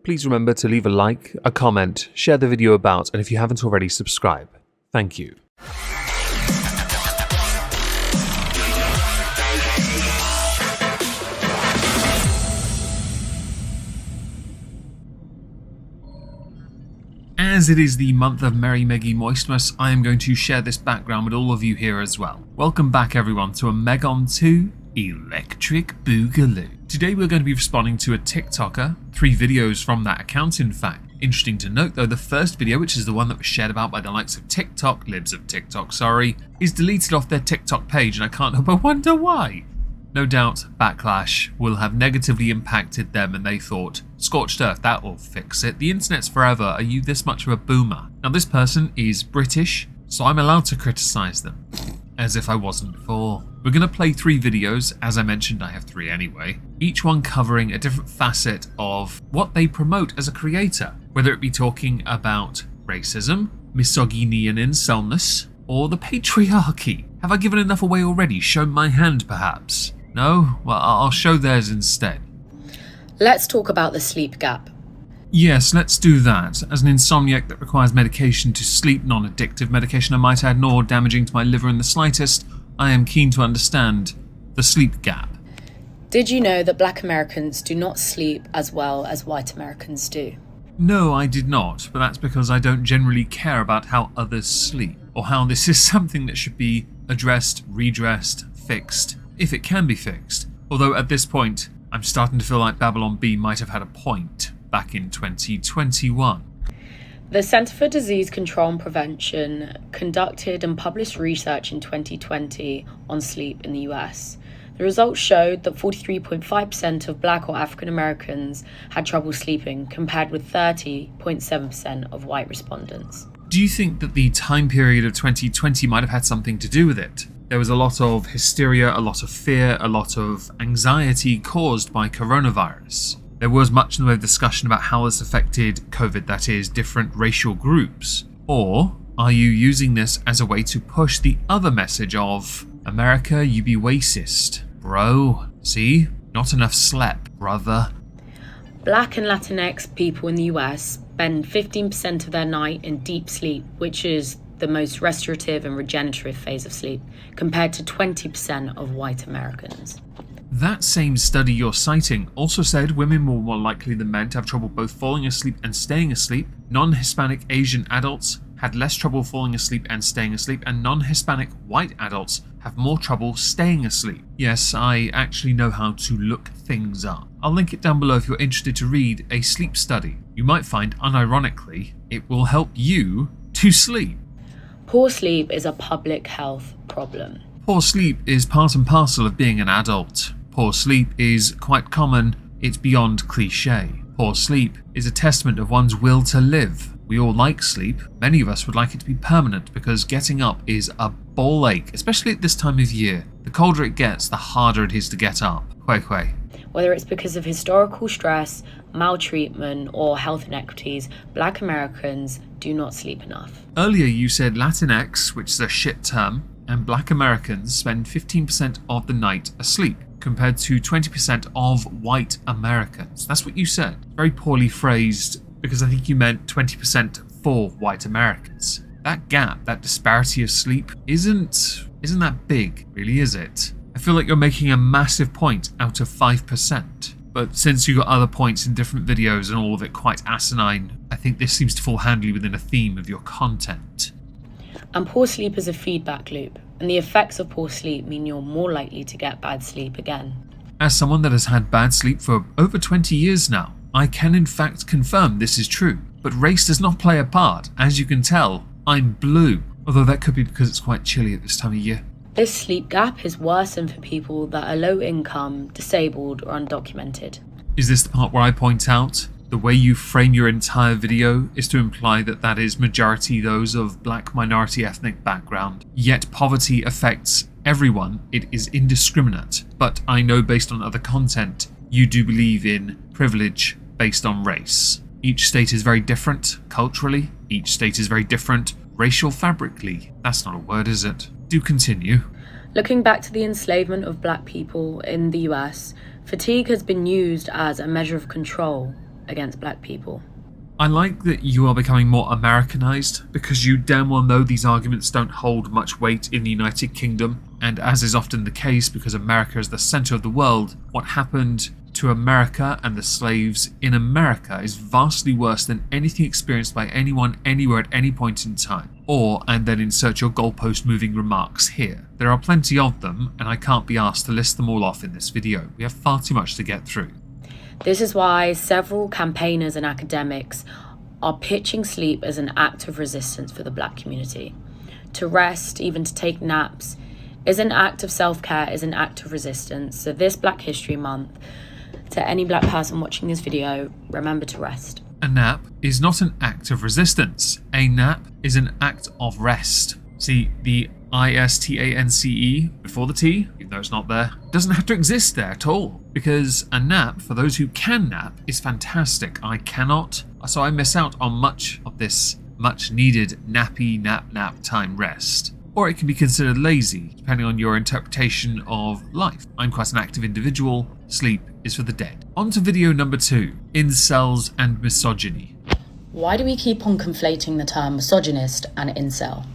please remember to leave a like, a comment, share the video about, and if you haven't already, subscribe. Thank you. As it is the month of Merry Meggy Moistmas, I am going to share this background with all of you here as well. Welcome back everyone to a Megon 2 Electric Boogaloo. Today we're going to be responding to a TikToker, 3 videos from that account in fact. Interesting to note though, the first video, which is the one that was shared about by the likes of TikTok, libs of TikTok, sorry, is deleted off their TikTok page and I can't help but wonder why. No doubt backlash will have negatively impacted them and they thought, scorched earth, that will fix it. The internet's forever, are you this much of a boomer? Now this person is British, so I'm allowed to criticise them. As if I wasn't before. We're going to play 3 videos, as I mentioned I have 3 anyway, each one covering a different facet of what they promote as a creator, whether it be talking about racism, misogyny and incelness, or the patriarchy. Have I given enough away already? Shown my hand perhaps? No? Well, I'll show theirs instead. Let's talk about the sleep gap. Yes, let's do that. As an insomniac that requires medication to sleep, non-addictive medication I might add, nor damaging to my liver in the slightest, I am keen to understand the sleep gap. Did you know that Black Americans do not sleep as well as white Americans do? No, I did not, but that's because I don't generally care about how others sleep, or how this is something that should be addressed, redressed, fixed, if it can be fixed. Although at this point, I'm starting to feel like Babylon Bee might have had a point back in 2021. The Centre for Disease Control and Prevention conducted and published research in 2020 on sleep in the US. The results showed that 43.5% of Black or African Americans had trouble sleeping, compared with 30.7% of white respondents. Do you think that the time period of 2020 might have had something to do with it? There was a lot of hysteria, a lot of fear, a lot of anxiety caused by coronavirus. There was much in the way of discussion about how this affected COVID, that is, different racial groups. Or are you using this as a way to push the other message of, America, you be racist? Bro, see? Not enough slept, brother. Black and Latinx people in the US spend 15% of their night in deep sleep, which is the most restorative and regenerative phase of sleep, compared to 20% of white Americans. That same study you're citing also said women were more likely than men to have trouble both falling asleep and staying asleep. Non-Hispanic Asian adults had less trouble falling asleep and staying asleep, and non-Hispanic white adults have more trouble staying asleep. Yes, I actually know how to look things up. I'll link it down below if you're interested to read a sleep study. You might find, unironically, it will help you to sleep. Poor sleep is a public health problem. Poor sleep is part and parcel of being an adult. Poor sleep is quite common, it's beyond cliche. Poor sleep is a testament of one's will to live. We all like sleep, many of us would like it to be permanent because getting up is a ball ache, especially at this time of year. The colder it gets, the harder it is to get up. Quay quay. Whether it's because of historical stress, maltreatment, or health inequities, Black Americans do not sleep enough. Earlier you said Latinx, which is a shit term, and Black Americans spend 15% of the night asleep, compared to 20% of white Americans. That's what you said. Very poorly phrased, because I think you meant 20% for white Americans. That gap, that disparity of sleep, isn't that big, really, is it? I feel like you're making a massive point out of 5%. But since you got other points in different videos and all of it quite asinine, I think this seems to fall handily within a theme of your content. And poor sleep is a feedback loop, and the effects of poor sleep mean you're more likely to get bad sleep again. As someone that has had bad sleep for over 20 years now, I can in fact confirm this is true. But race does not play a part. As you can tell, I'm blue. Although that could be because it's quite chilly at this time of year. This sleep gap is worsened for people that are low income, disabled, or undocumented. Is this the part where I point out the way you frame your entire video is to imply that that is majority those of Black minority ethnic background, yet poverty affects everyone, it is indiscriminate. But I know based on other content, you do believe in privilege based on race. Each state is very different culturally, each state is very different racial fabrically. That's not a word, is it? Do continue. Looking back to the enslavement of Black people in the US, fatigue has been used as a measure of control. against black people. I like that you are becoming more Americanized, because you damn well know these arguments don't hold much weight in the United Kingdom, and as is often the case because America is the centre of the world, what happened to America and the slaves in America is vastly worse than anything experienced by anyone anywhere at any point in time. And then insert your goalpost moving remarks here. There are plenty of them, and I can't be asked to list them all off in this video. We have far too much to get through. This is why several campaigners and academics are pitching sleep as an act of resistance for the black community. To rest, even to take naps, is an act of self-care, is an act of resistance. So this Black History Month, to any black person watching this video, remember to rest. A nap is not an act of resistance. A nap is an act of rest. See, the ISTANCE before the T, even though it's not there, doesn't have to exist there at all. Because a nap, for those who can nap, is fantastic. I cannot, so I miss out on much of this much needed nappy nap time rest. Or it can be considered lazy, depending on your interpretation of life. I'm quite an active individual. Sleep is for the dead. On to video number 2, incels and misogyny. Why do we keep on conflating the term misogynist and incel?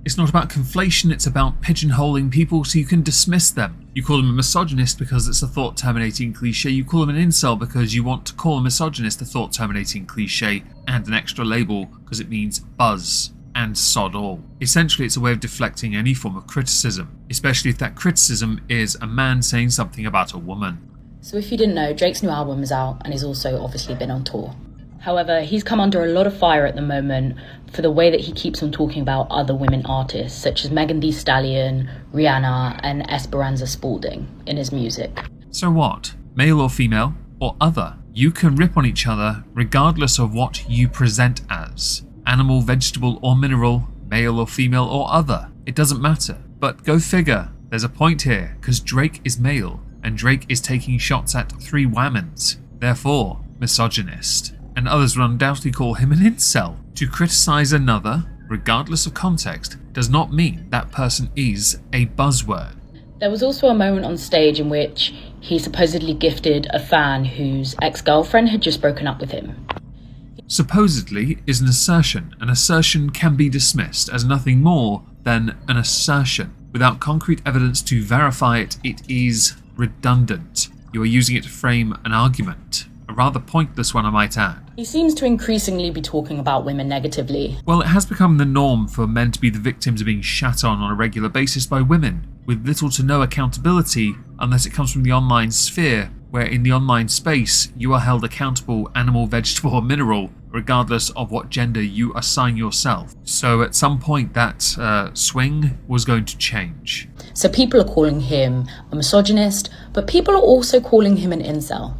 It's not about conflation, it's about pigeonholing people so you can dismiss them. You call them a misogynist because it's a thought-terminating cliche. You call them an incel because you want to call a misogynist a thought-terminating cliche and an extra label because it means buzz and sod all. Essentially, it's a way of deflecting any form of criticism, especially if that criticism is a man saying something about a woman. So if you didn't know, Drake's new album is out and he's also obviously been on tour. However, he's come under a lot of fire at the moment for the way that he keeps on talking about other women artists, such as Megan Thee Stallion, Rihanna, and Esperanza Spalding in his music. So what? Male or female, or other? You can rip on each other regardless of what you present as. Animal, vegetable, or mineral, male or female, or other. It doesn't matter. But go figure, there's a point here, because Drake is male, and Drake is taking shots at 3 women. Therefore, misogynist. And others will undoubtedly call him an incel. To criticize another, regardless of context, does not mean that person is a buzzword. There was also a moment on stage in which he supposedly gifted a fan whose ex-girlfriend had just broken up with him. Supposedly is an assertion. An assertion can be dismissed as nothing more than an assertion. Without concrete evidence to verify it, it is redundant. You are using it to frame an argument. A rather pointless one, I might add. He seems to increasingly be talking about women negatively. Well, it has become the norm for men to be the victims of being shat on a regular basis by women, with little to no accountability unless it comes from the online sphere, where in the online space you are held accountable, animal, vegetable, or mineral, regardless of what gender you assign yourself. So at some point that swing was going to change. So people are calling him a misogynist, but people are also calling him an incel.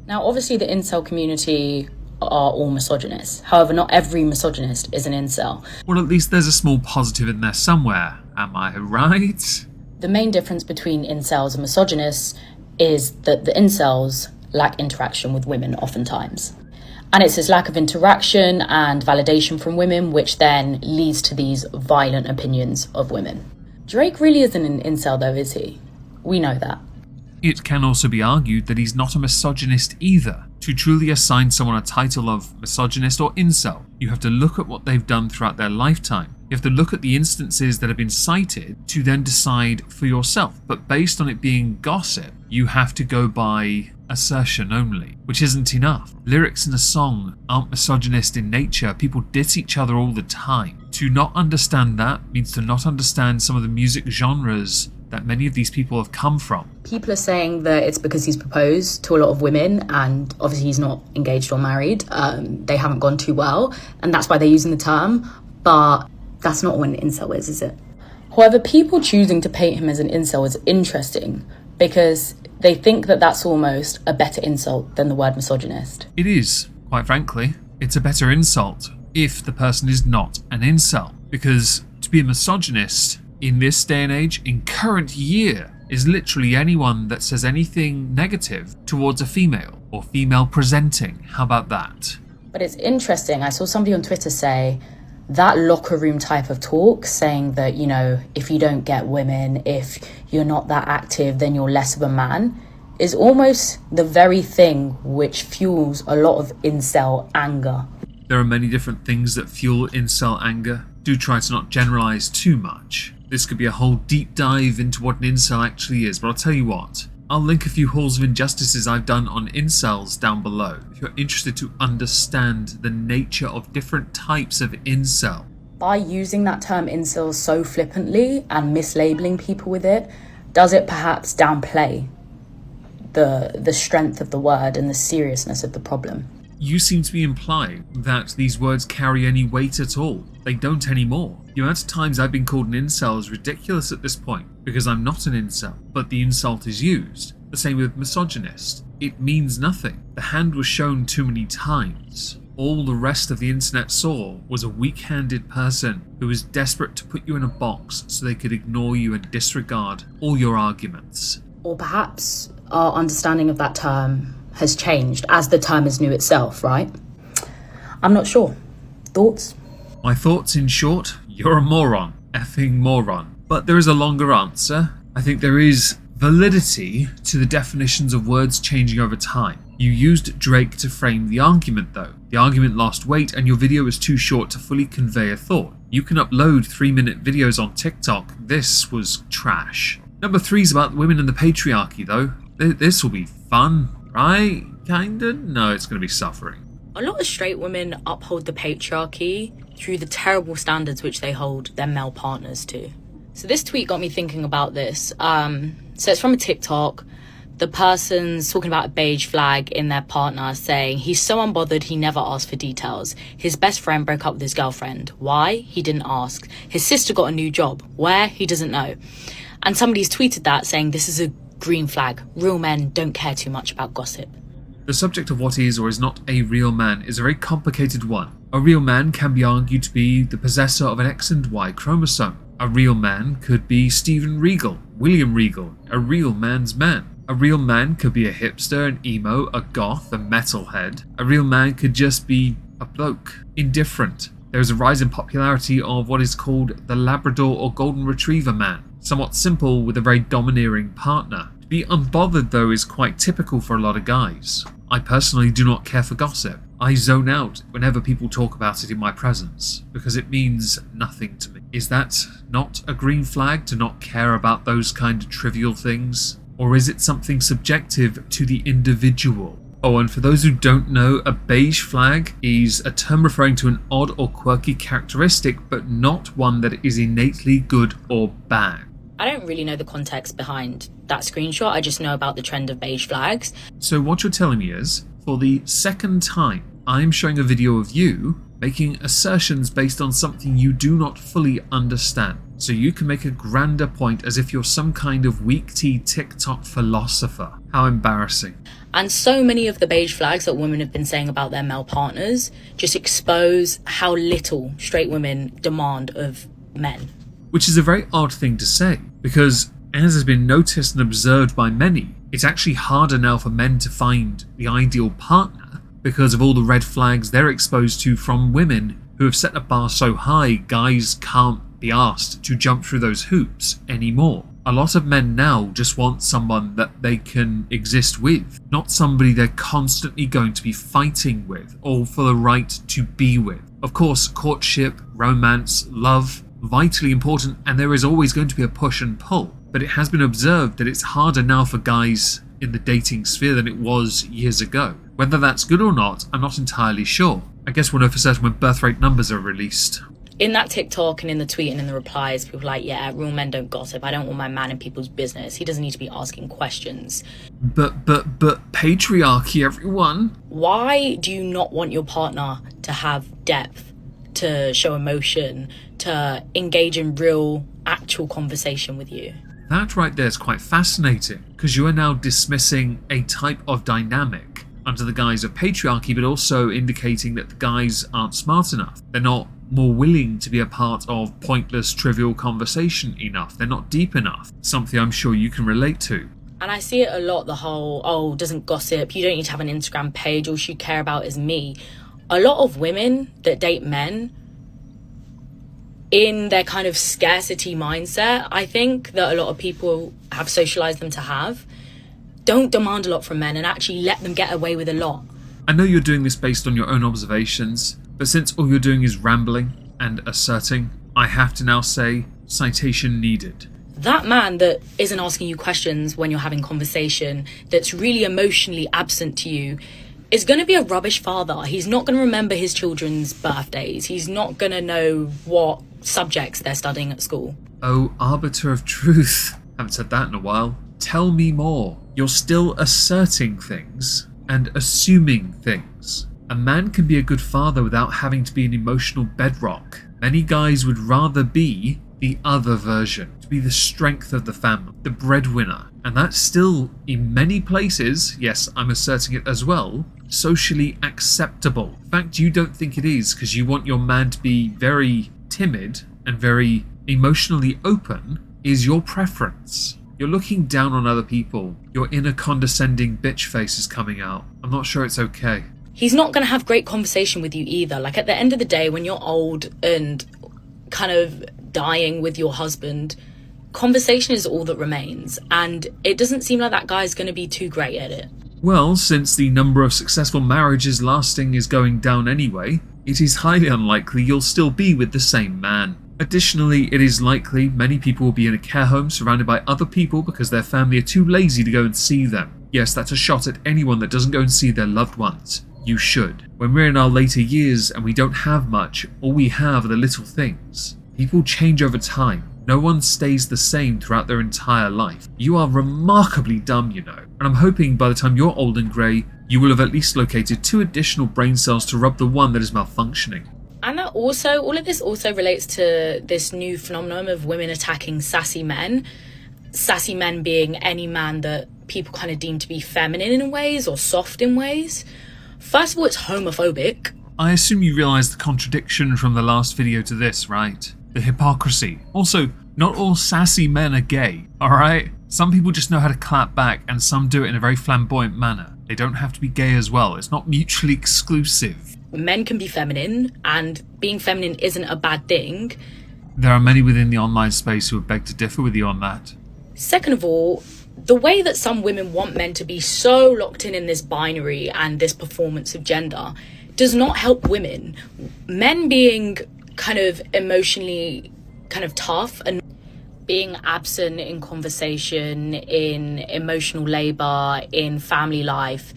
Now, obviously, the incel community are all misogynists. However, not every misogynist is an incel. Well, at least there's a small positive in there somewhere. Am I right? The main difference between incels and misogynists is that the incels lack interaction with women oftentimes. And it's this lack of interaction and validation from women which then leads to these violent opinions of women. Drake really isn't an incel though, is he? We know that. It can also be argued that he's not a misogynist either. To truly assign someone a title of misogynist or incel, you have to look at what they've done throughout their lifetime. You have to look at the instances that have been cited to then decide for yourself. But based on it being gossip, you have to go by assertion only, which isn't enough. Lyrics in a song aren't misogynist in nature. People diss each other all the time. To not understand that means to not understand some of the music genres that many of these people have come from. People are saying that it's because he's proposed to a lot of women and obviously he's not engaged or married. They haven't gone too well and that's why they're using the term, but that's not what an incel is it? However, people choosing to paint him as an incel is interesting because they think that that's almost a better insult than the word misogynist. It is, quite frankly. It's a better insult if the person is not an incel, because to be a misogynist in this day and age, in current year, is literally anyone that says anything negative towards a female or female presenting. How about that? But it's interesting. I saw somebody on Twitter say that locker room type of talk, saying that, you know, if you don't get women, if you're not that active, then you're less of a man. is almost the very thing which fuels a lot of incel anger. There are many different things that fuel incel anger. Do try to not generalize too much. This could be a whole deep dive into what an incel actually is, but I'll tell you what. I'll link a few halls of injustices I've done on incels down below if you're interested to understand the nature of different types of incel. By using that term incel so flippantly and mislabeling people with it, does it perhaps downplay the strength of the word and the seriousness of the problem? You seem to be implying that these words carry any weight at all. They don't anymore. The amount of times I've been called an incel is ridiculous at this point, because I'm not an incel, but the insult is used. The same with misogynist. It means nothing. The hand was shown too many times. All the rest of the internet saw was a weak-handed person who was desperate to put you in a box so they could ignore you and disregard all your arguments. Or perhaps our understanding of that term has changed as the term is new itself, right? I'm not sure. Thoughts? My thoughts, in short, you're a moron. Effing moron. But there is a longer answer. I think there is validity to the definitions of words changing over time. You used Drake to frame the argument though. The argument lost weight and your video was too short to fully convey a thought. You can upload 3-minute videos on TikTok. This was trash. Number 3 is about women and the patriarchy though. This will be fun, right? Kinda? No, it's going to be suffering. A lot of straight women uphold the patriarchy through the terrible standards which they hold their male partners to. So this tweet got me thinking about this. So it's from a TikTok. The person's talking about a beige flag in their partner, saying he's so unbothered he never asked for details. His best friend broke up with his girlfriend. Why? He didn't ask. His sister got a new job. Where? He doesn't know. And somebody's tweeted that saying this is a green flag. Real men don't care too much about gossip. The subject of what is or is not a real man is a very complicated one. A real man can be argued to be the possessor of an X and Y chromosome. A real man could be Stephen Regal, William Regal, a real man's man. A real man could be a hipster, an emo, a goth, a metalhead. A real man could just be a bloke, indifferent. There is a rise in popularity of what is called the Labrador or Golden Retriever man, somewhat simple with a very domineering partner. To be unbothered though is quite typical for a lot of guys. I personally do not care for gossip. I zone out whenever people talk about it in my presence, because it means nothing to me. Is that not a green flag to not care about those kind of trivial things? Or is it something subjective to the individual? Oh, and for those who don't know, a beige flag is a term referring to an odd or quirky characteristic, but not one that is innately good or bad. I don't really know the context behind that screenshot. I just know about the trend of beige flags. So what you're telling me is, for the second time, I'm showing a video of you making assertions based on something you do not fully understand. So you can make a grander point as if you're some kind of weak tea TikTok philosopher. How embarrassing. And so many of the beige flags that women have been saying about their male partners just expose how little straight women demand of men. Which is a very odd thing to say, because as has been noticed and observed by many, it's actually harder now for men to find the ideal partner because of all the red flags they're exposed to from women who have set a bar so high guys can't be asked to jump through those hoops anymore. A lot of men now just want someone that they can exist with, not somebody they're constantly going to be fighting with or for the right to be with. Of course, courtship, romance, love, vitally important, and there is always going to be a push and pull, but it has been observed that it's harder now for guys in the dating sphere than it was years ago. Whether that's good or not, I'm not entirely sure. I guess we'll know for certain when birth rate numbers are released. In that TikTok and in the tweet and in the replies, people are like, yeah, real men don't gossip. I don't want my man in people's business. He doesn't need to be asking questions. But patriarchy, everyone. Why do you not want your partner to have depth, to show emotion, to engage in real, actual conversation with you? That right there is quite fascinating, because you are now dismissing a type of dynamic under the guise of patriarchy, but also indicating that the guys aren't smart enough. They're not more willing to be a part of pointless, trivial conversation enough. They're not deep enough. Something I'm sure you can relate to. And I see it a lot, the whole, doesn't gossip, you don't need to have an Instagram page, all you care about is me. A lot of women that date men, in their kind of scarcity mindset, I think that a lot of people have socialized them to have, don't demand a lot from men and actually let them get away with a lot. I know you're doing this based on your own observations, but since all you're doing is rambling and asserting, I have to now say, citation needed. That man that isn't asking you questions when you're having conversation, that's really emotionally absent to you, is going to be a rubbish father. He's not going to remember his children's birthdays. He's not going to know what subjects they're studying at school. Oh, arbiter of truth. Haven't said that in a while. Tell me more. You're still asserting things and assuming things. A man can be a good father without having to be an emotional bedrock. Many guys would rather be the other version, to be the strength of the family, the breadwinner. And that's still, in many places, yes, I'm asserting it as well, socially acceptable. In fact, you don't think it is because you want your man to be very timid and very emotionally open is your preference. You're looking down on other people. Your inner condescending bitch face is coming out. I'm not sure it's okay. He's not going to have great conversation with you either. Like, at the end of the day, when you're old and kind of dying with your husband, conversation is all that remains. And it doesn't seem like that guy's going to be too great at it. Well, since the number of successful marriages lasting is going down anyway, it is highly unlikely you'll still be with the same man. Additionally, it is likely many people will be in a care home surrounded by other people because their family are too lazy to go and see them. Yes, that's a shot at anyone that doesn't go and see their loved ones. You should. When we're in our later years and we don't have much, all we have are the little things. People change over time. No one stays the same throughout their entire life. You are remarkably dumb, you know. And I'm hoping by the time you're old and grey, you will have at least located 2 additional brain cells to rub the one that is malfunctioning. And that also, all of this also relates to this new phenomenon of women attacking sassy men. Sassy men being any man that people kind of deem to be feminine in ways or soft in ways. First of all, it's homophobic. I assume you realise the contradiction from the last video to this, right? The hypocrisy. Also, not all sassy men are gay, alright? Some people just know how to clap back and some do it in a very flamboyant manner. They don't have to be gay as well. It's not mutually exclusive. Men can be feminine, and being feminine isn't a bad thing. There are many within the online space who would beg to differ with you on that. Second of all, the way that some women want men to be so locked in this binary and this performance of gender does not help women. Men being kind of emotionally kind of tough and being absent in conversation, in emotional labour, in family life,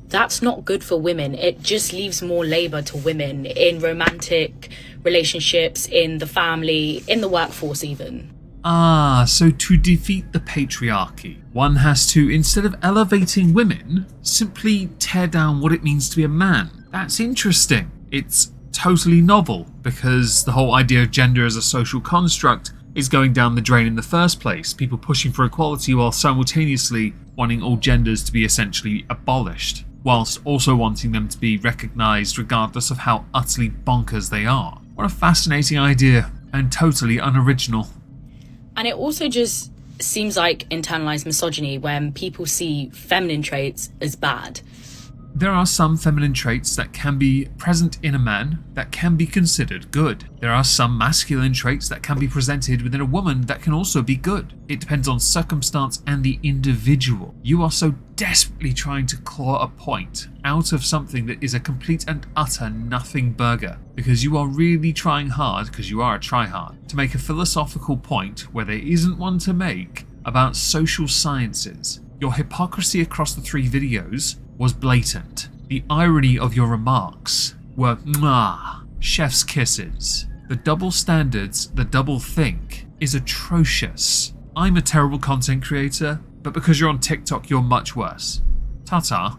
that's not good for women. It just leaves more labour to women in romantic relationships, in the family, in the workforce even. Ah, so to defeat the patriarchy, one has to, instead of elevating women, simply tear down what it means to be a man. That's interesting. It's totally novel, because the whole idea of gender as a social construct is going down the drain in the first place, people pushing for equality while simultaneously wanting all genders to be essentially abolished, whilst also wanting them to be recognised regardless of how utterly bonkers they are. What a fascinating idea, and totally unoriginal. And it also just seems like internalized misogyny when people see feminine traits as bad. There are some feminine traits that can be present in a man that can be considered good. There are some masculine traits that can be presented within a woman that can also be good. It depends on circumstance and the individual. You are so desperately trying to claw a point out of something that is a complete and utter nothing burger, because you are really trying hard, because you are a tryhard, to make a philosophical point where there isn't one to make about social sciences. Your hypocrisy across the 3 videos was blatant. The irony of your remarks were chef's kisses. The double standards, the double think is atrocious. I'm a terrible content creator, but because you're on TikTok, you're much worse. Ta-ta.